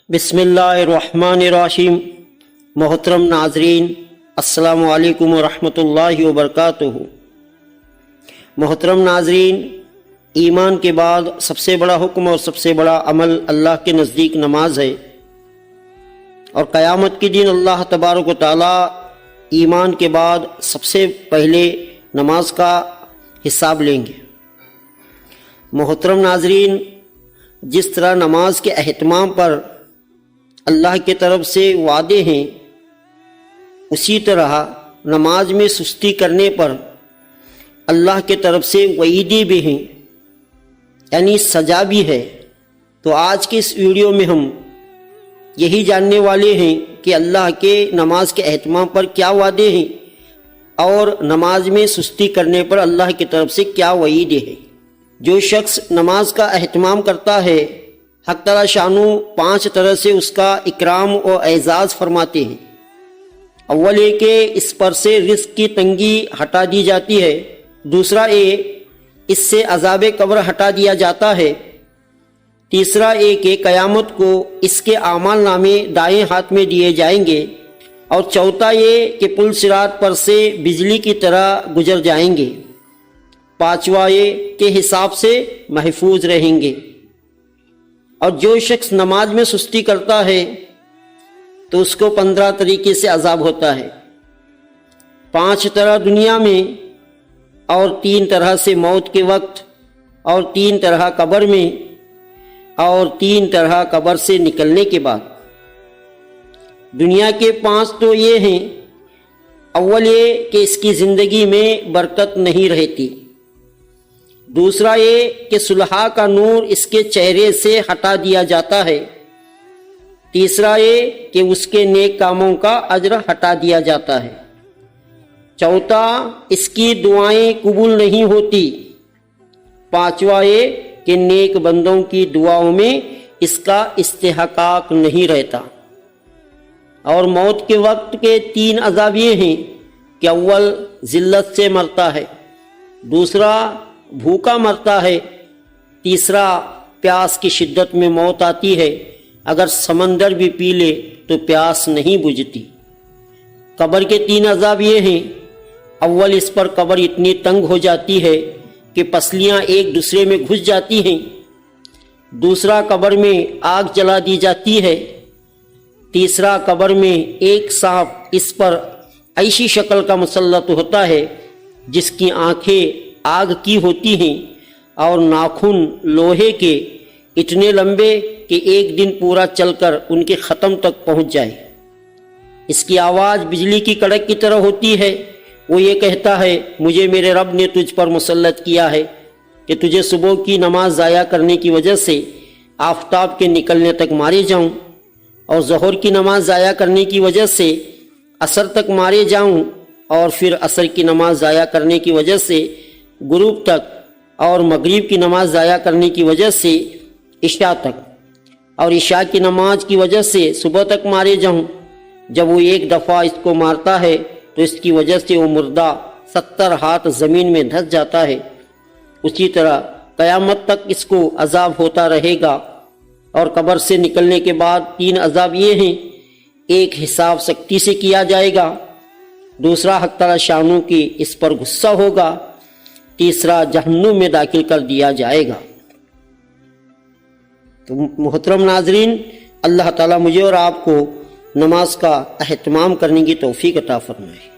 بسم اللہ الرحمن الرحیم۔ محترم ناظرین، السلام علیکم ورحمۃ اللہ وبرکاتہ۔ محترم ناظرین، ایمان کے بعد سب سے بڑا حکم اور سب سے بڑا عمل اللہ کے نزدیک نماز ہے، اور قیامت کے دن اللہ تبارک و تعالیٰ ایمان کے بعد سب سے پہلے نماز کا حساب لیں گے۔ محترم ناظرین، جس طرح نماز کے اہتمام پر اللہ کی طرف سے وعدے ہیں، اسی طرح نماز میں سستی کرنے پر اللہ کی طرف سے وعیدیں بھی ہیں، یعنی سزا بھی ہے۔ تو آج کے اس ویڈیو میں ہم یہی جاننے والے ہیں کہ اللہ کے نماز کے اہتمام پر کیا وعدے ہیں اور نماز میں سستی کرنے پر اللہ کی طرف سے کیا وعیدیں ہیں۔ جو شخص نماز کا اہتمام کرتا ہے، حق تعالی شانو 5 طرح سے اس کا اکرام و اعزاز فرماتے ہیں۔ اول یہ کہ اس پر سے رزق کی تنگی ہٹا دی جاتی ہے، دوسرا یہ اس سے عذاب قبر ہٹا دیا جاتا ہے، تیسرا یہ کہ قیامت کو اس کے اعمال نامے دائیں ہاتھ میں دیے جائیں گے، اور چوتھا یہ کہ پل صراط پر سے بجلی کی طرح گزر جائیں گے، پانچواں یہ کہ حساب سے محفوظ رہیں گے۔ اور جو شخص نماز میں سستی کرتا ہے تو اس کو 15 طریقے سے عذاب ہوتا ہے، 5 طرح دنیا میں، اور 3 طرح سے موت کے وقت، اور 3 طرح قبر میں، اور 3 طرح قبر سے نکلنے کے بعد۔ دنیا کے 5 تو یہ ہیں، اول یہ کہ اس کی زندگی میں برکت نہیں رہتی، دوسرا یہ کہ صلحاء کا نور اس کے چہرے سے ہٹا دیا جاتا ہے، تیسرا یہ کہ اس کے نیک کاموں کا اجر ہٹا دیا جاتا ہے، چوتھا اس کی دعائیں قبول نہیں ہوتی، پانچواں یہ کہ نیک بندوں کی دعاؤں میں اس کا استحقاق نہیں رہتا۔ اور موت کے وقت کے 3 عذاب یہ ہیں کہ اول ذلت سے مرتا ہے، دوسرا بھوکا مرتا ہے، تیسرا پیاس کی شدت میں موت آتی ہے، اگر سمندر بھی پی لے تو پیاس نہیں بجھتی۔ قبر کے 3 عذاب یہ ہیں، اول اس پر قبر اتنی تنگ ہو جاتی ہے کہ پسلیاں ایک دوسرے میں گھس جاتی ہیں، دوسرا قبر میں آگ جلا دی جاتی ہے، تیسرا قبر میں ایک سانپ اس پر ایسی شکل کا مسلط ہوتا ہے جس کی آنکھیں آگ کی ہوتی ہیں، اور ناخن لوہے کے اتنے لمبے کہ ایک دن پورا چل کر ان کے ختم تک پہنچ جائے۔ اس کی آواز بجلی کی کڑک کی طرح ہوتی ہے، وہ یہ کہتا ہے، مجھے میرے رب نے تجھ پر مسلط کیا ہے کہ تجھے صبح کی نماز ضائع کرنے کی وجہ سے آفتاب کے نکلنے تک مارے جاؤں، اور ظہر کی نماز ضائع کرنے کی وجہ سے عصر تک مارے جاؤں، اور پھر عصر کی نماز ضائع کرنے کی وجہ سے غروب تک، اور مغرب کی نماز ضائع کرنے کی وجہ سے عشاء تک، اور عشاء کی نماز کی وجہ سے صبح تک مارے جاؤں۔ جب وہ ایک دفعہ اس کو مارتا ہے تو اس کی وجہ سے وہ مردہ 70 ہاتھ زمین میں دھس جاتا ہے۔ اسی طرح قیامت تک اس کو عذاب ہوتا رہے گا۔ اور قبر سے نکلنے کے بعد 3 عذاب یہ ہیں، ایک حساب سختی سے کیا جائے گا، دوسرا حق تعالی شانو کی اس پر غصہ ہوگا، تیسرا جہنم میں داخل کر دیا جائے گا۔ تو محترم ناظرین، اللہ تعالیٰ مجھے اور آپ کو نماز کا اہتمام کرنے کی توفیق عطا فرمائے۔